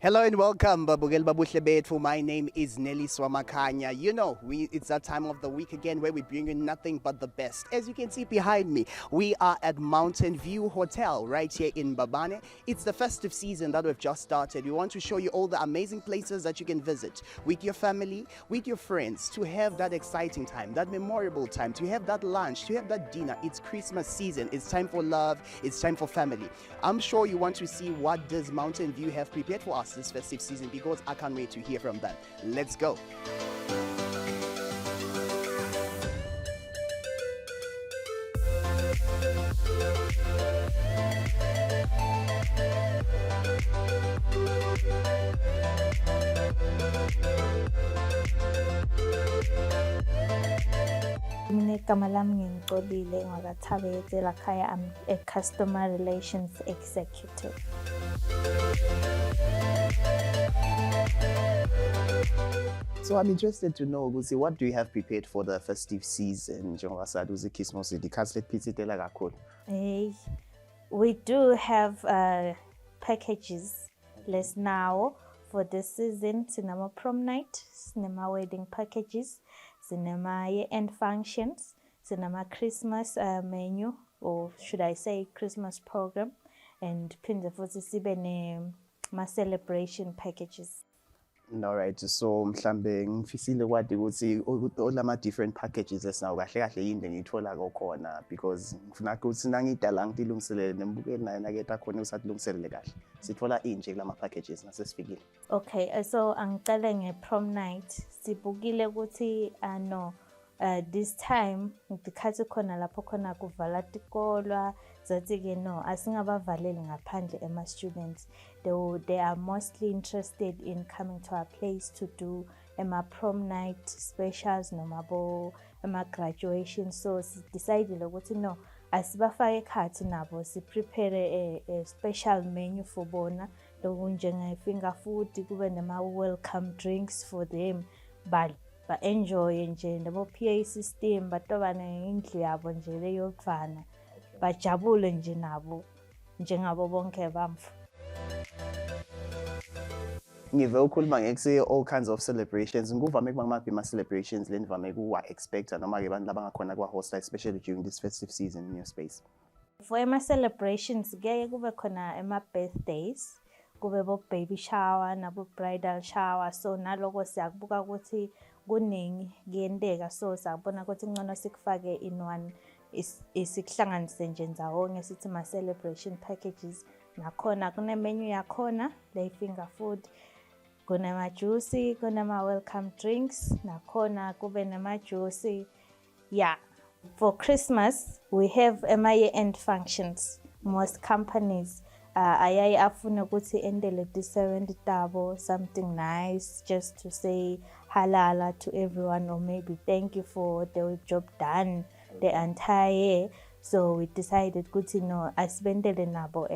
Hello and welcome, Buhle Betfu. My name is Nelly Swamakanya. You know, it's that time of the week again where we bring you nothing but the best. As you can see behind me, we are at Mountain View Hotel right here in Babane. It's the festive season that we've just started. We want to show you all the amazing places that you can visit with your family, with your friends, to have that exciting time, that memorable time, to have that lunch, to have that dinner. It's Christmas season. It's time for love. It's time for family. I'm sure you want to see what does Mountain View have prepared for us this festive season, because I can't wait to hear from them. Let's go. Mina igama lami ngiNgcolile Ngwakathabetse lakhaya. I'm a customer relations executive. So I'm interested to know, Gusi, what do you have prepared for the festive season? Hey, we do have packages. Let's now for this season, cinema prom night, cinema wedding packages, cinema year-end functions, cinema Christmas menu, or should I say Christmas program, and phinde futhi sibe ma celebration packages. All right, so mhlambe ngifisile kwadi ukuthi olama different packages esinawo kahle kahle yini ngiyithola khona, because ngifuna ukuthi nangidala ngilungiselele nembukeli naye naketha khona usatilungiselele kahle. Sithola inje kulama packages nasesifikile. Okay, so angicele nge-prom night sibukile ukuthi this time ngikhathi khona lapho khona kuvala tikolwa zathi-ke no asingabavaleli ngaphandle ema-students. They are mostly interested in coming to our place to do prom night specials noma graduation. So decided ukuthi no asibafake ekhathi nabo prepare a special menu for bona, njenge-finger food, kube nama-welcome drinks for them, ba-enjoye nje nabo PA system, batobane indlu yabo nje leyofana, bajabule nje nabo njengabo bonke bamfu. Ngive ukhuluma ngekuse all kinds of celebrations. Nguvame kumaphi ama-celebrations le nivame kuwa-expecta noma-ke abantu labangakhona kwa-hosta, especially during this festive season in your space? For ama-celebrations kuyeke kube khona ama-birthdays, kube bo-baby shower nabo-bridal shower. So naloko siyakubuka ukuthi kuningi kuyenteka, so siyabona ukuthi ngcono sikufake in one, isikuhlanganise nje ndawonye sithi ma-celebration packages. Nakhona kune-menu yakhona le-finger food, kunama-juice, kunama-welcome drinks, nakhona kube nama-juice. Yeah, for Christmas we have year-end functions. Most companies ayaye afune ukuthi endele di-70 tabo, something nice, just to say halala to everyone, or maybe thank you for the job done the entire year. So we decided ukuthi no asibendele nabo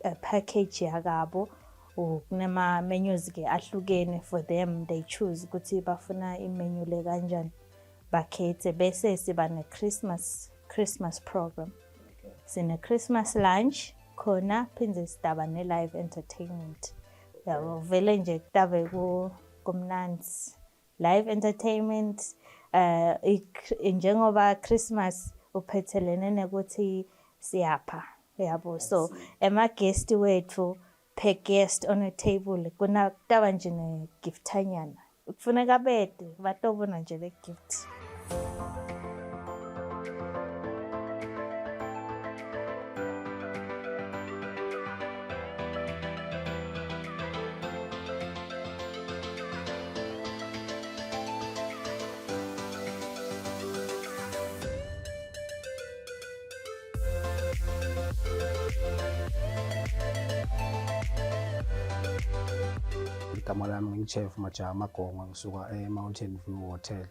a package yakabo, kunema menus ke ahlukene for them. They choose ukuthi bafuna imenu le kanjani, bakhethe bese siba ne Christmas program. Sine Christmas lunch khona, phinde sidaba ne-live entertainment. Yabo vele nje kutabe kumnandi live entertainment. Njengoba Christmas uphethelene nekuthi siyapha, yabo. So guest wethu per guest on a table kutaba nje ne-giftanyana, kufuneka bede batobona nje le gift. Igama lami ngingu-Chef Majaha Magongo, ngisuka e-Mountain View Hotel.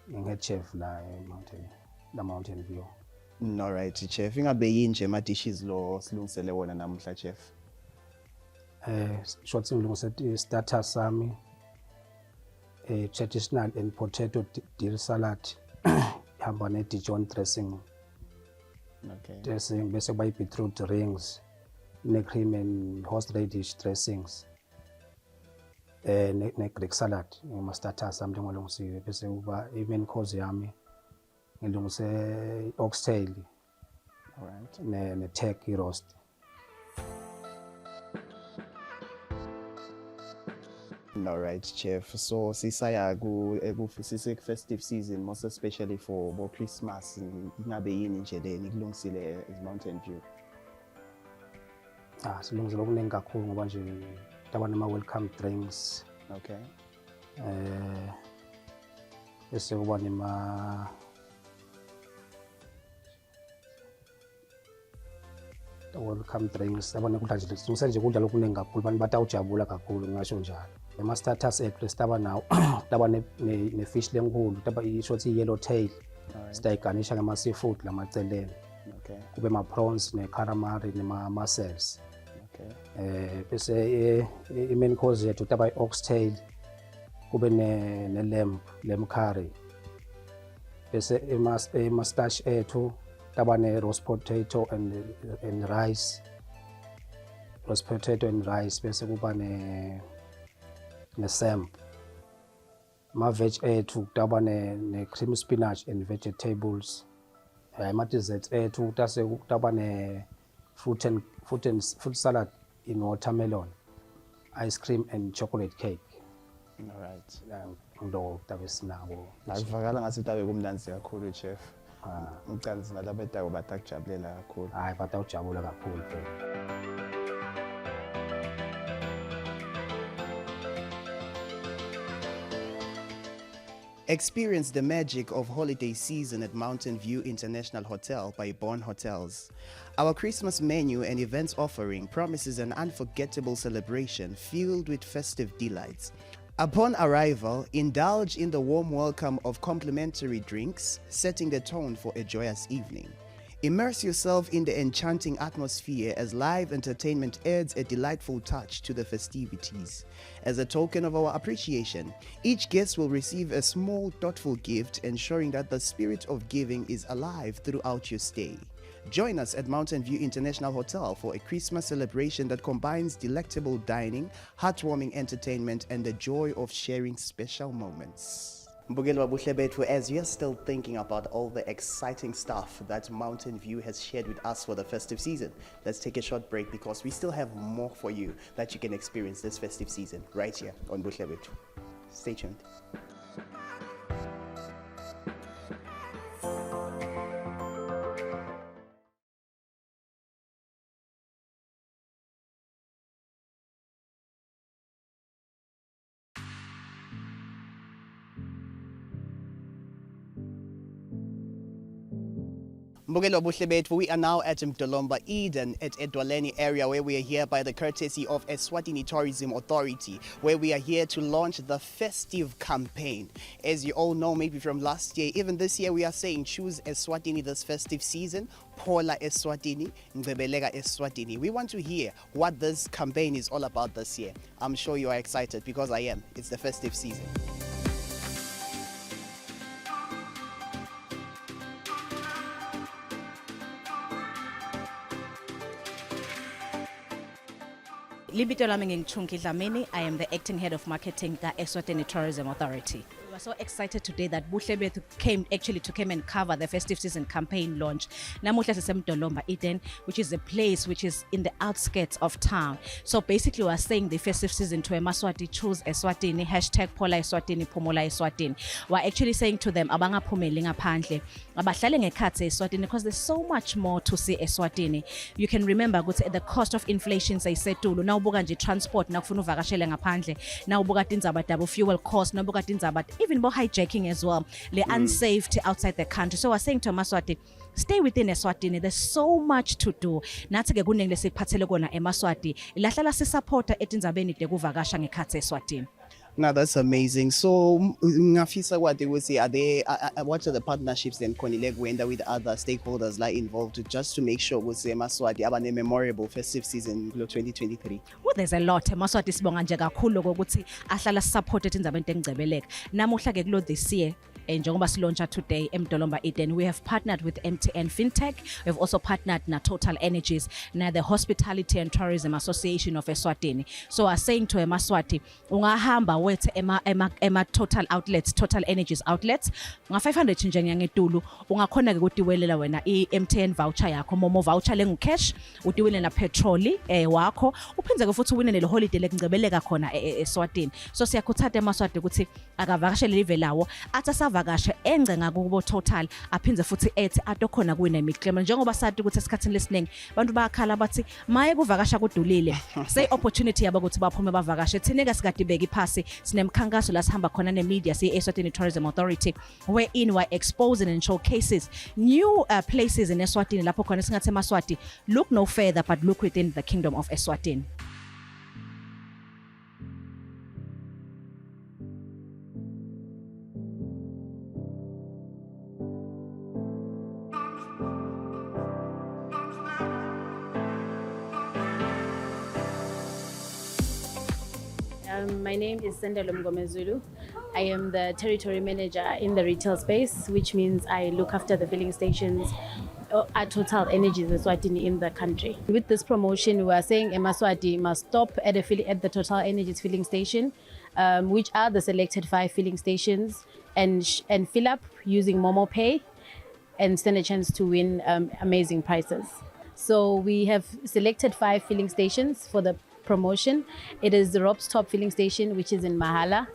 Ngingu-head chef la Mountain View. All right, chef, ingabe yinje ama-dishes lo silungisele wona namuhla, chef? Shothi ngilungise starter sami, traditional and potato dill salad, ihamba ne-Dijon dressing. Okay. Dressing bese kuba i-beetroot rings, ne-cream and horseradish dressings. ne-Greek salad ngama-starters ami njengolungisiwe bese kuba i-main course yami ngilungise oxtail Alright. ne-turkey roast. Alright, Chef. So sisaya sise festive season, most especially for Christmas. Ingabe yini nje le nikulungisile as Mountain View? Silungisela okuningi kakhulu ngoba nje taba nama-welcome drinks. Okay. Bese kuba nema welcome drinks. Taba nekudla nje silungisa nje kudla lokuningi kakhulu, abantu batawujabula kakhulu ngisho njalo. Ema-starters ethu sitaba nawo taba ne-fish lenkulu, taba ishothi i-yellow tail. Sitayiganisha ngama-seafood lamaceleni. Okay. Kube ma-prawns ne-calamari nema-mussels. Okay. Bese i-main course yethu taba i-oxtail, kube ne-lamb curry. Bese ema-starch ethu taba ne-roast potato and rice. Roast potato and rice bese kuba ne-samp. Ma-veg ethu taba ne-cream spinach and vegetables. Ama-desserts ethu taba fruit salad in watermelon, ice cream and chocolate cake. Alright. Ndo tabe sinako. Akuvakala ngathi tabe kumnanzi kakhulu, Chef. Ngicela nalabo etayo batakujabulela kakhulu. Hayi batawujabula kakhulu. Experience the magic of holiday season at Mountain View International Hotel by Bond Hotels. Our Christmas menu and events offering promises an unforgettable celebration filled with festive delights. Upon arrival, indulge in the warm welcome of complimentary drinks, setting the tone for a joyous evening. Immerse yourself in the enchanting atmosphere as live entertainment adds a delightful touch to the festivities. As a token of our appreciation, each guest will receive a small, thoughtful gift, ensuring that the spirit of giving is alive throughout your stay. Join us at Mountain View International Hotel for a Christmas celebration that combines delectable dining, heartwarming entertainment, and the joy of sharing special moments. Buhle Betfu, as you're still thinking about all the exciting stuff that Mountain View has shared with us for the festive season, let's take a short break because we still have more for you that you can experience this festive season right here on Buhle Betfu. Stay tuned. Buhle Betfu, we are now at S1OE10 at Edwaleni area where we are here by the courtesy of Eswatini Tourism Authority, where we are here to launch the festive campaign. As you all know, maybe from last year, even this year we are saying choose Eswatini this festive season, Phola Eswatini, Ngbebelega Eswatini. We want to hear what this campaign is all about this year. I'm sure you are excited because I am. It's the festive season. Libito lami ngingichunki Dlamini. I am the acting head of marketing at S1OE10 Tourism Authority. We are so excited today that Buhle Betfu came and cover the festive season campaign launch. Namuhla S1OE10, which is a place which is in the outskirts of town. So basically we are saying the festive season to Emaswati, choose Eswatini, #Phola Eswatini, Phumula Eswatini. We are actually saying to them, abangaphumeli ngaphandle, abahlale ngekhatsi Eswatini, because there's so much more to see Eswatini. You can remember the cost of inflation sayisetulu. Now ubuka nje transport nakufuna uvakashele ngaphandle, now ubuka tindzaba double fuel cost, now ubuka tindzaba even more hijacking as well, the unsafety outside the country. So we're saying to Emaswati, stay within Eswatini. There's so much to do. Nathi ke kuningi lesiphathele kona eMaswati. Ilahlala sisupporta etindzabeni tekuvakasha ngekhatsi Eswatini. Now that's amazing. So, ngafisa what they would say, what are the partnerships then Konilegwenda with other stakeholders like involved just to make sure we say Maswati abane memorable festive season 2023? Well, there's a lot. Maswati sibonga nje kakhulu ukuthi ahlala supported indzaba into engcebeleka. Namuhla ke kulo this year njengoba silauncha today eMdolomba Eden, we have partnered with MTN Fintech. We have also partnered na Total Energies, na the Hospitality and Tourism Association of Eswatini. So I was saying to eMaswati, ungahamba wethe ema Total outlets, Total Energies outlets, nga 500 chinjanya ngetulu, ungakhona ke kutiwelela wena i-MTN voucher yakho, momo voucher lengu cash, utiwele na petroli wakho, uphindze ke futhi uwine le holiday lekungcebeleka khona eSwatini. So siyakhuthatha eMaswati ukuthi akavakashele live lawo, athi savakashe enze ngakubo Total, aphindze futhi ethi atokhona kuwina imiclaim. Njengoba sathi ukuthi esikhathini lesiningi abantu bayakhala bathi maye kuvakasha kudulile, say opportunity yabo ukuthi baphume bavakashe. Thina ke sikadibeka iphasi, sinemkhankaso la sihamba khona nemedia, S1OE10 Tourism Authority, wherein we're exposing and showcases new places in Eswatini lapho khona singathi eMaswati, look no further but look within the kingdom of Eswatini. My name is Sendelo Mgomezulu. I am the territory manager in the retail space, which means I look after the filling stations at Total Energies Eswatini in the country. With this promotion, we are saying eMaswati must stop at the Total Energies filling station, which are the selected 5 filling stations, and fill up using Momo Pay and stand a chance to win amazing prizes. So we have selected 5 filling stations for the promotion. It is the Rob's Top filling station, which is in Mahala.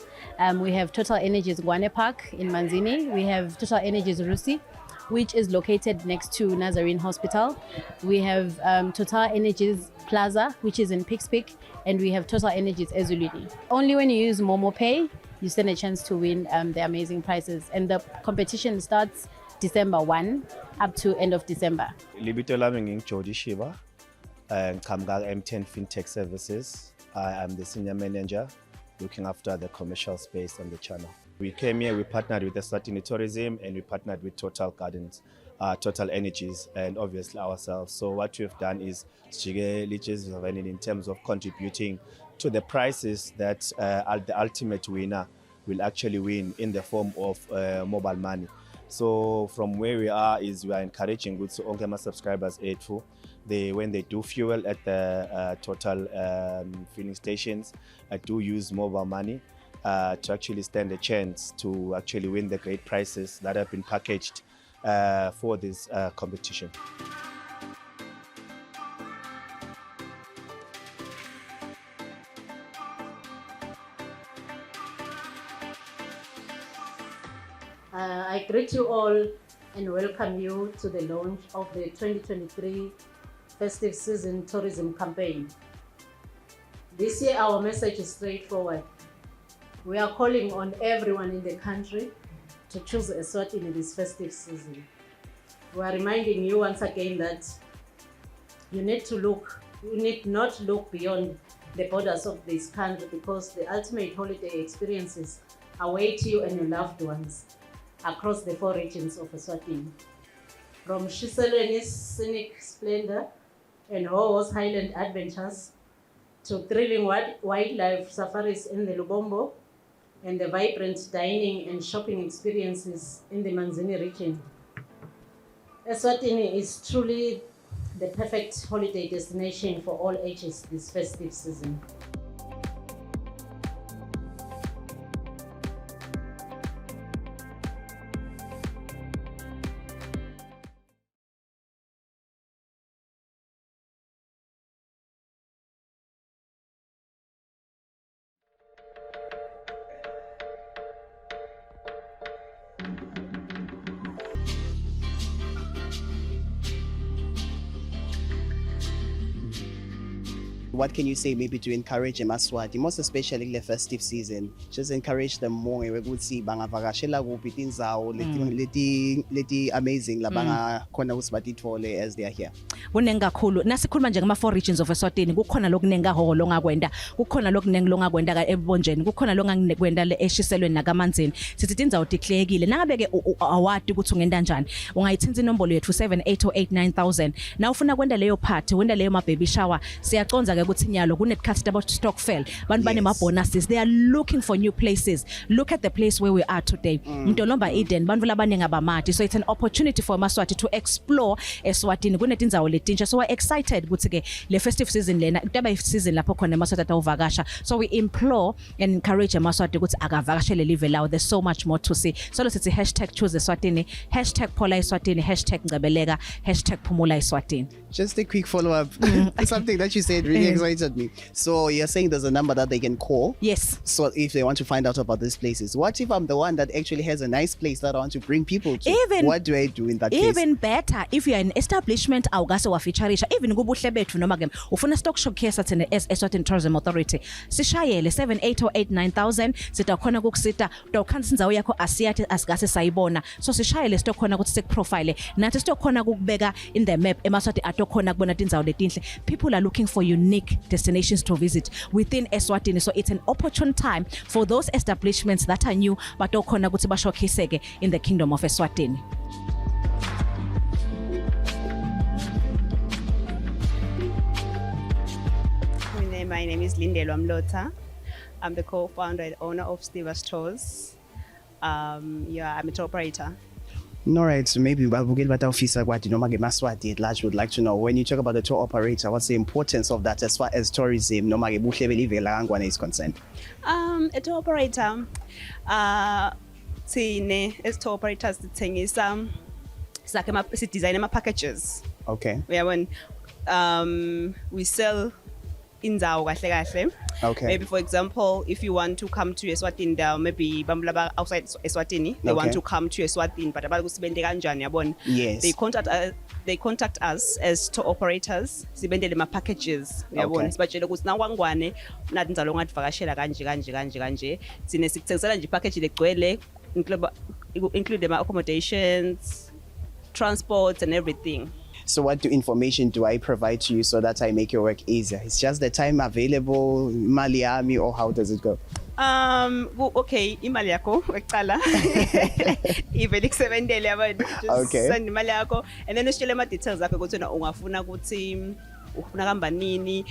We have Total Energies Guane Park in Manzini. We have Total Energies Rusi, which is located next to Nazarene Hospital. We have Total Energies Plaza, which is in Pixpick, and we have Total Energies Ezulidi. Only when you use Momo Pay, you stand a chance to win the amazing prizes. And the competition starts December 1 up to end of December. Libito lami ngingijodi Shiba. Kamga M10 Fintech Services. I am the senior manager looking after the commercial space on the channel. We came here, we partnered with S1OE10 Tourism, and we partnered with Total Gardens, Total Energies, and obviously ourselves. So what we've done is in terms of contributing to the prizes that the ultimate winner will actually win in the form of mobile money. So from where we are is we are encouraging good Ongema subscribers when they do fuel at the Total filling stations, do use mobile money to actually stand a chance to actually win the great prizes that have been packaged for this competition. I greet you all and welcome you to the launch of the 2023 Festive Season Tourism Campaign. This year our message is straightforward. We are calling on everyone in the country to choose Eswatini this festive season. We are reminding you once again that you need not look beyond the borders of this country, because the ultimate holiday experiences await you and your loved ones across the 4 regions of Eswatini. From Shiseleni's scenic splendor and Hoho's highland adventures to thrilling wildlife safaris in the Lubombo and the vibrant dining and shopping experiences in the Manzini region, Eswatini is truly the perfect holiday destination for all ages this festive season. What can you say maybe to encourage eMaswati, most especially the festive season? Just encourage them more. We would see bangavakashela kuphi tindzawo leti amazing la bangakhona usbatitfole as they are here. Kuningi kakhulu nasikhuluma nje ngama 4 regions of Eswatini, kukhona lokuningi kaholo longakwenda, kukhona lokuningi longakwenda ka eBonjeni, kukhona longakwenda le eshiselweni nakamanzini. Sithi tindzawo tiklekile nangabe ke awadi ukuthi ungenda njani, ungayithinza inombolo yethu 78089000 na ufuna kwenda leyo party, wenda leyo ma baby shower, siyaconza ke ukuthi nyalo kunekhathi about stockfell bantu banema bonuses, they are looking for new places. Look at the place where we are today, Mtolomba Eden bantu labaningi abamati, so it's an opportunity for Maswati to explore Eswatini kunetindzawo letintsha. So we're excited ukuthi ke le festive season lena kutaba season lapho khona Maswati atawuvakasha, so we implore and encourage Maswati ukuthi akavakashele live lawo. There's so much more to see. So let's say hashtag choose Eswatini, hashtag Phola Eswatini, hashtag Ngcebeleka, hashtag Phumula Eswatini. Just a quick follow-up. Something that you said really excited me. So you're saying there's a number that they can call? Yes. So if they want to find out about these places, what if I'm the one that actually has a nice place that I want to bring people to? What do I do in that case? Even better, if you're an establishment awugase wafeaturisha, even kubuhle bethu noma ke ufuna stock showcase at Eswatini Tourism Authority, sishayele 78089000 sitakhona ukusita utawukhanisa indzawo yakho asiyathi asigase sayibona. So sishayele sitokhona ukuthi sikuprofile nathi sitokhona ukubeka in the map eMaswati atokhona kubona tindzawo letinhle. People are looking for unique destinations to visit within Eswatini, so it's an opportune time for those establishments that are new but okhona ukuthi bashowcaseke in the kingdom of Eswatini. My name is Lindelwa Mlota. I'm the co-founder and owner of Steva Stores. I'm a tour operator. All right, so maybe Babugel Batafisa Gwati Noma Maswati at large would like to know, when you talk about the tour operator, what's the importance of that as far as tourism Noma Buhle Betfu is concerned? A tour operator, as tour operators, the thing is, it's like a design packages. Okay. Where when we sell indzawo kahle kahle. Okay. Maybe for example, if you want to come to Eswatini, maybe bamlaba outside Eswatini, they want to come to Eswatini, but abakusibende kanjani yabona. Yes. They contact us as tour operators. Sibende lema packages yabona. Sibachela ukuthi nawangwane nathi indzalo ngadivakashela kanje. Sine sikuthengisela nje package legcwele include the accommodations, transports and everything. So what information do I provide to you so that I make your work easier? It's just the time available, Maliami, or how does it go? Okay, imali yako wekala. Even ikisebendele abantu just send imali yako and then usitshele ama details akho ukuthi ungafuna ukuthi ufuna kamba nini,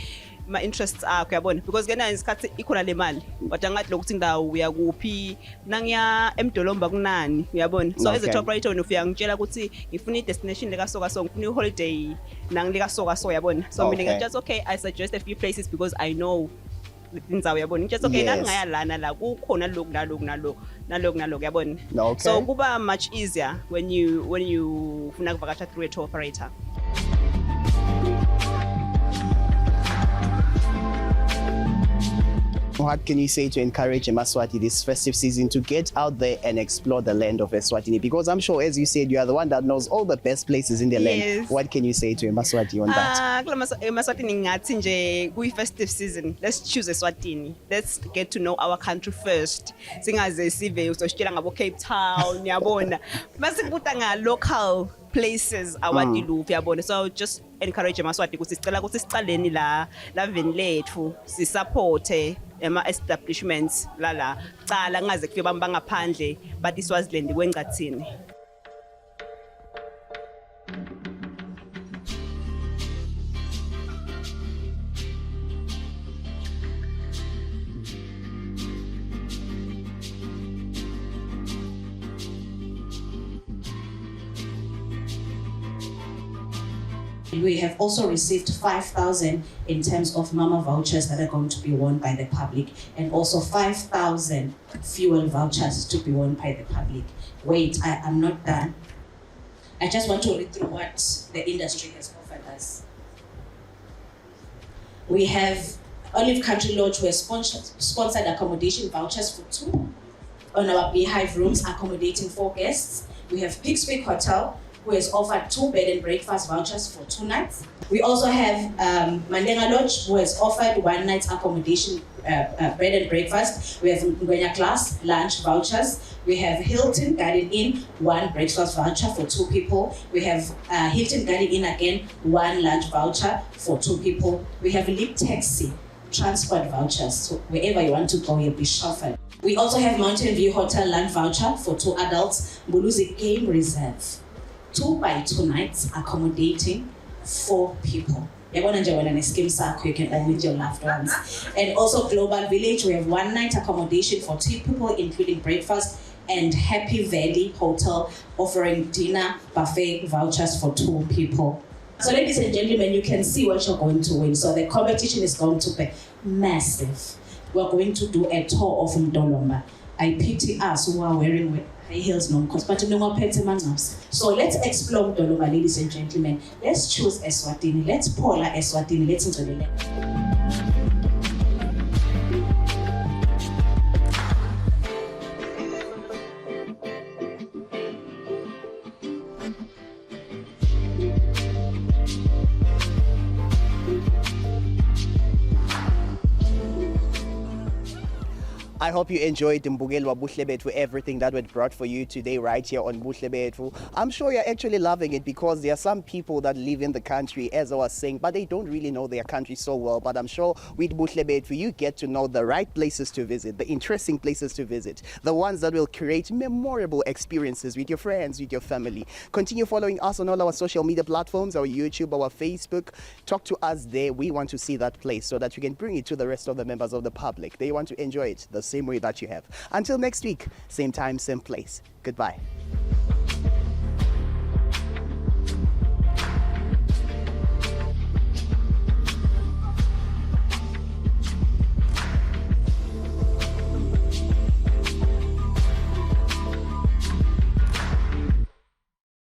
ma interests akho yabona, because kena isikhathi ikhona le mali but angathi lokuthi ndawo uya kuphi nangiya eMdolomba kunani uyabona. So as a tour operator ufika ngitshela ukuthi ngifuna i-destination leka so ngifuna i-holiday nangileka so yabona. So mina just okay, I suggest a few places because I know indzawo yabona. Just okay, nangaya lana la kukhona lokhu nalokhu yabona. So kuba much easier when you funa ukuvakasha through a tour operator. What can you say to encourage Maswati this festive season to get out there and explore the land of Eswatini? Because I'm sure, as you said, you are the one that knows all the best places in the land. What can you say to Maswati on that? Eswatini ngathi nje kuyi-festive season. Let's choose Eswatini. Let's get to know our country first. Singaze sive uzoshitshela ngabo Cape Town, yabona. Masikubuta nga local places awadilufu yabona. So just encourage Maswati ukuthi sicela ukuthi sicaleni la veni lethu sisupporte ema-establishments la cala ngaze kufike abantu bangaphandle but iSwaziland kwencathini. We have also received 5,000 in terms of mama vouchers that are going to be won by the public, and also 5,000 fuel vouchers to be won by the public. Wait, I am not done. I just want to read through what the industry has offered us. We have Olive Country Lodge, who has sponsored accommodation vouchers for 2 on our Beehive rooms, accommodating 4 guests. We have Pigs Peak Hotel, who has offered 2 bed and breakfast vouchers for 2 nights. We also have Mandenga Lodge, who has offered 1 night accommodation, bed and breakfast. We have Ngwenya Class lunch vouchers. We have Hilton Garden Inn, 1 breakfast voucher for 2 people. We have Hilton Garden Inn again, 1 lunch voucher for 2 people. We have Leap Taxi transport vouchers, so wherever you want to go, you'll be shuffled. We also have Mountain View Hotel lunch voucher for 2 adults, Mbuluzi Game Reserve, 2 by 2 nights, accommodating 4 people. Yabona nje wena ne-scheme sakho, you can earn with your loved ones. And also Global Village, we have 1 night accommodation for 2 people, including breakfast, and Happy Valley Hotel offering dinner buffet vouchers for 2 people. So ladies and gentlemen, you can see what you're going to win. So the competition is going to be massive. We're going to do a tour of Mdolomba. I pity us who are wearing high heels, no, but so let's explore Mdolomba, ladies and gentlemen. Let's choose Eswatini. Let's Paula Eswatini. Let's into the next. I hope you enjoyed Buhle Betfu, everything that we brought for you today right here on Buhle Betfu. I'm sure you're actually loving it because there are some people that live in the country, as I was saying, but they don't really know their country so well. But I'm sure with Buhle Betfu, you get to know the right places to visit, the interesting places to visit, the ones that will create memorable experiences with your friends, with your family. Continue following us on all our social media platforms, our YouTube, our Facebook. Talk to us there. We want to see that place so that you can bring it to the rest of the members of the public. They want to enjoy it the same way that you have. Until next week, same time, same place. Goodbye.